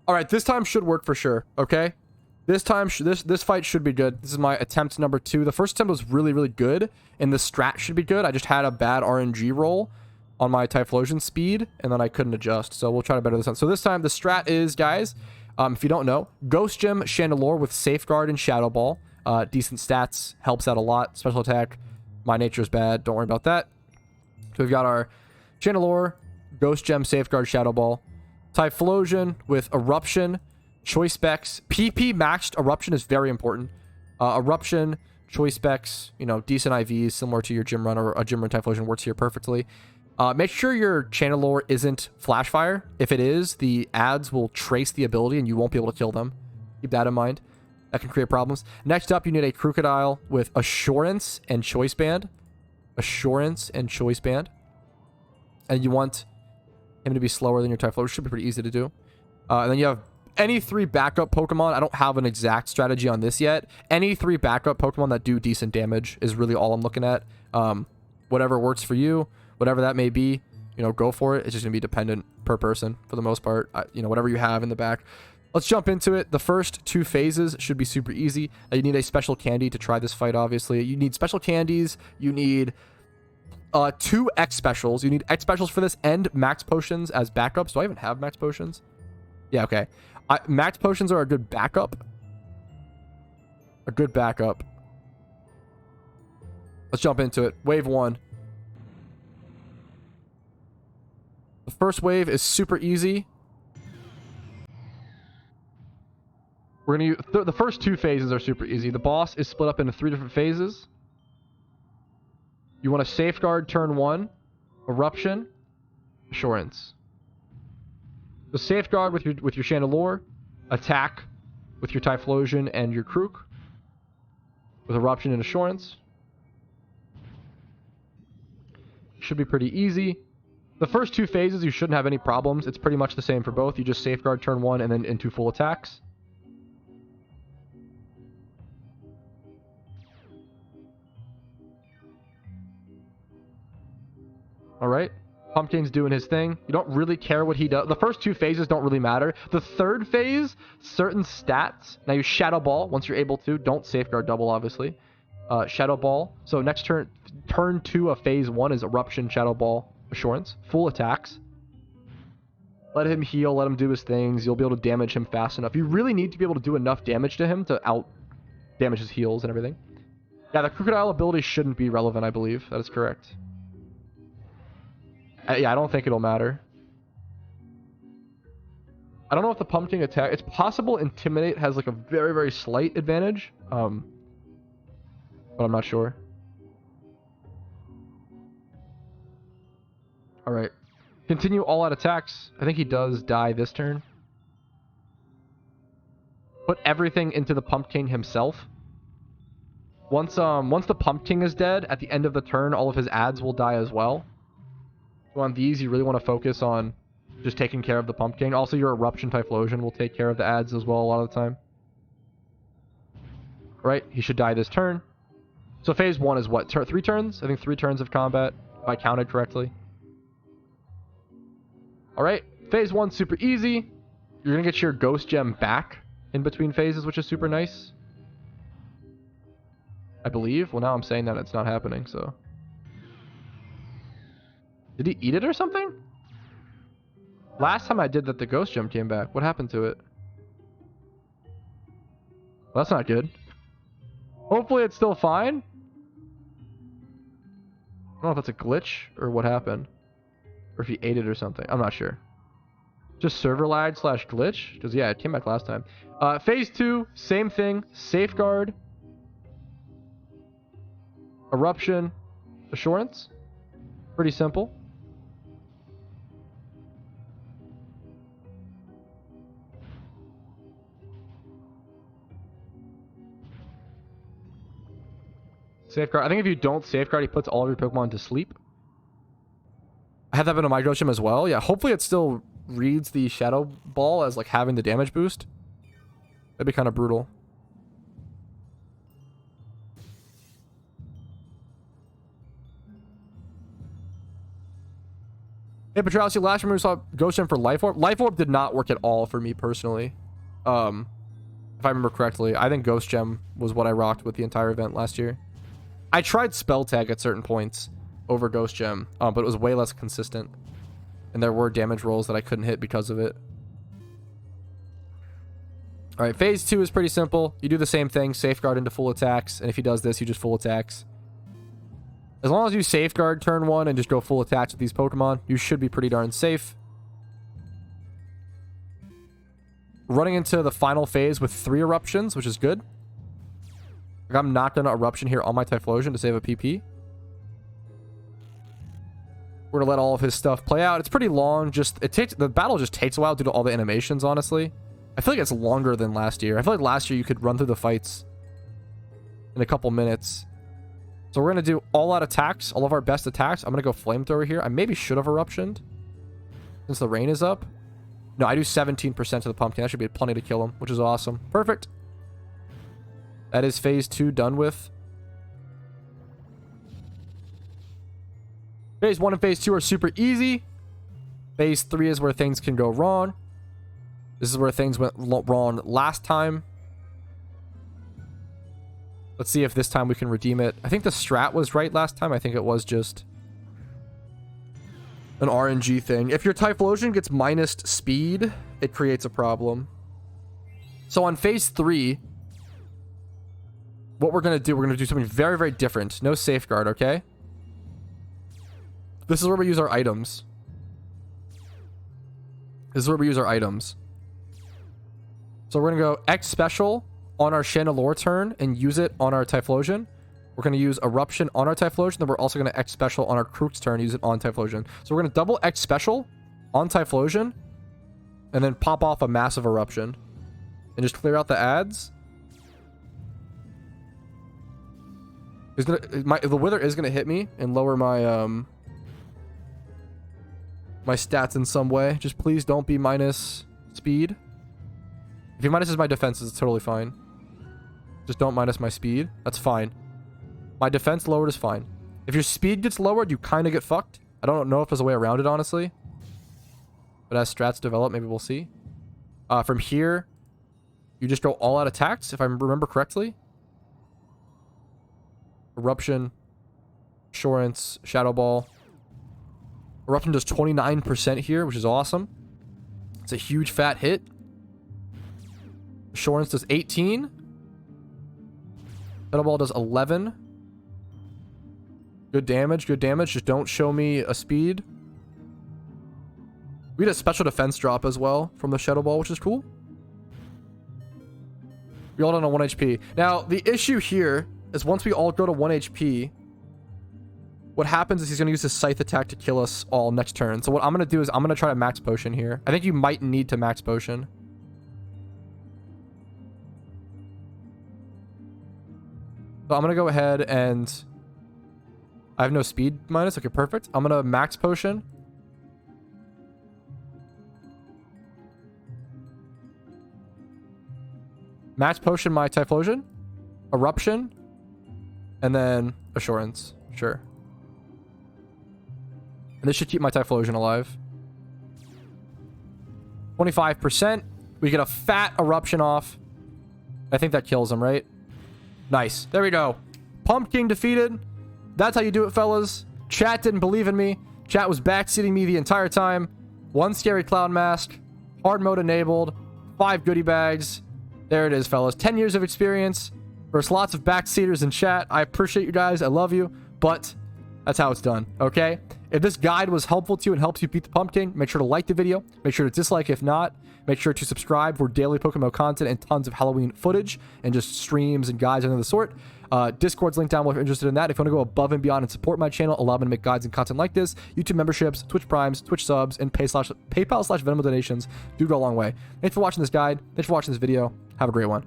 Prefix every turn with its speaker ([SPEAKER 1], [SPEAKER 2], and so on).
[SPEAKER 1] All right, this time should work for sure. Okay, this time this fight should be good. This is my attempt number 2. The first attempt was really, really good, and the strat should be good. I just had a bad RNG roll on my Typhlosion speed, and then I couldn't adjust. So we'll try to better this time. So this time the strat is, guys, if you don't know, Ghost Gem Chandelure with Safeguard and Shadow Ball. Decent stats, helps out a lot. Special attack, my nature is bad. Don't worry about that. So we've got our Chandelure, Ghost Gem, Safeguard, Shadow Ball. Typhlosion with Eruption, Choice Specs. PP matched Eruption is very important. Eruption, Choice Specs, you know, decent IVs, similar to your Gym Run, or a Gym Run Typhlosion works here perfectly. Make sure your Chandelure isn't Flash Fire. If it is, the ads will trace the ability and you won't be able to kill them. Keep that in mind. That can create problems. Next up, you need a Crocodile with Assurance and Choice Band. Assurance and Choice Band. And you want him to be slower than your Typhlosion. Should be pretty easy to do. And then you have any 3 backup Pokemon. I don't have an exact strategy on this yet. Any 3 backup Pokemon that do decent damage is really all I'm looking at. Whatever works for you, whatever that may be, you know, go for it. It's just gonna be dependent per person for the most part. You know, whatever you have in the back. Let's jump into it. The first 2 phases should be super easy. You need a special candy to try this fight, obviously. You need special candies. You need 2 X specials. You need X specials for this and max potions as backups. Do I even have max potions? Yeah, okay. Max potions are a good backup. A good backup. Let's jump into it. Wave 1. The first wave is super easy. We're going to use... the first 2 phases are super easy. The boss is split up into 3 different phases. You want to Safeguard turn 1, Eruption, Assurance. The Safeguard with your Chandelure, attack with your Typhlosion and your Krook, with Eruption and Assurance. Should be pretty easy. The first 2 phases you shouldn't have any problems. It's pretty much the same for both. You just Safeguard turn 1 and then into full attacks. All right. Pumpkin's doing his thing. You don't really care what he does. The first 2 phases don't really matter. The third phase, certain stats. Now you Shadow Ball once you're able to. Don't Safeguard double, obviously. Shadow Ball. So next turn 2 of phase 1 is Eruption, Shadow Ball, Assurance. Full attacks. Let him heal. Let him do his things. You'll be able to damage him fast enough. You really need to be able to do enough damage to him to out damage his heals and everything. Yeah, the Crocodile ability shouldn't be relevant, I believe. That is correct. Yeah, I don't think it'll matter. I don't know if the Pumpking attack... It's possible Intimidate has like a very, very slight advantage. But I'm not sure. Alright. Continue all out attacks. I think he does die this turn. Put everything into the Pumpking himself. Once the Pumpking is dead, at the end of the turn, all of his ads will die as well. On these, you really want to focus on just taking care of the Pumpkin. Also, your Eruption Typhlosion will take care of the ads as well a lot of the time. Right? He should die this turn. So phase 1 is what? 3 turns? I think 3 turns of combat, if I counted correctly. Alright. Phase 1, super easy. You're going to get your Ghost Gem back in between phases, which is super nice. I believe. Well, now I'm saying that it's not happening, so... Did he eat it or something? Last time I did that, the Ghost Gem came back. What happened to it? Well, that's not good. Hopefully it's still fine. I don't know if that's a glitch or what happened. Or if he ate it or something. I'm not sure. Just server lag / glitch? Because, yeah, it came back last time. Phase 2, same thing. Safeguard. Eruption. Assurance. Pretty simple. Safeguard. I think if you don't Safeguard, he puts all of your Pokemon to sleep. I have that in my Ghost Gem as well. Yeah, hopefully it still reads the Shadow Ball as like having the damage boost. That'd be kind of brutal. Hey, Patrouski, last time we saw Ghost Gem for Life Orb. Life Orb did not work at all for me personally. If I remember correctly. I think Ghost Gem was what I rocked with the entire event last year. I tried Spell Tag at certain points over Ghost Gem, but it was way less consistent. And there were damage rolls that I couldn't hit because of it. Alright, phase 2 is pretty simple. You do the same thing, safeguard into full attacks, and if he does this, you just full attacks. As long as you safeguard turn 1 and just go full attacks with these Pokemon, you should be pretty darn safe. Running into the final phase with 3 eruptions, which is good. Like, I'm not going to eruption here on my Typhlosion to save a PP. We're going to let all of his stuff play out. It's pretty long. The battle just takes a while due to all the animations, honestly. I feel like it's longer than last year. I feel like last year you could run through the fights in a couple minutes. So we're going to do all-out attacks, all of our best attacks. I'm going to go Flamethrower here. I maybe should have eruptioned since the rain is up. No, I do 17% to the Pumpkin. That should be plenty to kill him, which is awesome. Perfect. That is phase 2 done with. Phase 1 and phase 2 are super easy. Phase 3 is where things can go wrong. This is where things went wrong last time. Let's see if this time we can redeem it. I think the strat was right last time. I think it was just an RNG thing. If your Typhlosion gets minus speed, it creates a problem. So on phase 3, what we're going to do something very, very different. No safeguard, okay? This is where we use our items. So we're going to go X special on our Chandelure turn and use it on our Typhlosion. We're going to use Eruption on our Typhlosion. Then we're also going to X special on our Krook's turn and use it on Typhlosion. So we're going to double X special on Typhlosion and then pop off a massive Eruption and just clear out the ads. The Wither is going to hit me and lower my my stats in some way. Just please don't be minus speed. If he minuses my defenses, it's totally fine. Just don't minus my speed. That's fine. My defense lowered is fine. If your speed gets lowered, you kind of get fucked. I don't know if there's a way around it, honestly. But as strats develop, maybe we'll see. From here, you just go all out attacks, if I remember correctly. Eruption, Assurance, Shadow Ball. Eruption does 29% here, which is awesome. It's a huge fat hit. Assurance does 18. Shadow Ball does 11. Good damage, good damage. Just don't show me a speed. We get a special defense drop as well from the Shadow Ball, which is cool. We all done on 1 HP. Now, the issue here is once we all go to 1 HP, what happens is he's going to use his Scythe attack to kill us all next turn. So what I'm going to do is I'm going to try to max potion here. I think you might need to max potion. So I'm going to go ahead and... I have no speed minus. Okay, perfect. I'm going to max potion. Max potion my Typhlosion. Eruption. And then Assurance. Sure. And this should keep my Typhlosion alive. 25%. We get a fat Eruption off. I think that kills him, right? Nice. There we go. Pumpking defeated. That's how you do it, fellas. Chat didn't believe in me. Chat was backseating me the entire time. 1 scary clown mask. Hard mode enabled. 5 goodie bags. There it is, fellas. 10 years of experience. There's lots of backseaters in chat. I appreciate you guys. I love you. But that's how it's done, okay? If this guide was helpful to you and helps you beat the Pumpkin, make sure to like the video. Make sure to dislike if not. Make sure to subscribe for daily PokeMMO content and tons of Halloween footage and just streams and guides and of the sort. Discord's linked down below if you're interested in that. If you want to go above and beyond and support my channel, allow me to make guides and content like this, YouTube memberships, Twitch Primes, Twitch subs, and PayPal/Venmo donations do go a long way. Thanks for watching this guide. Thanks for watching this video. Have a great one.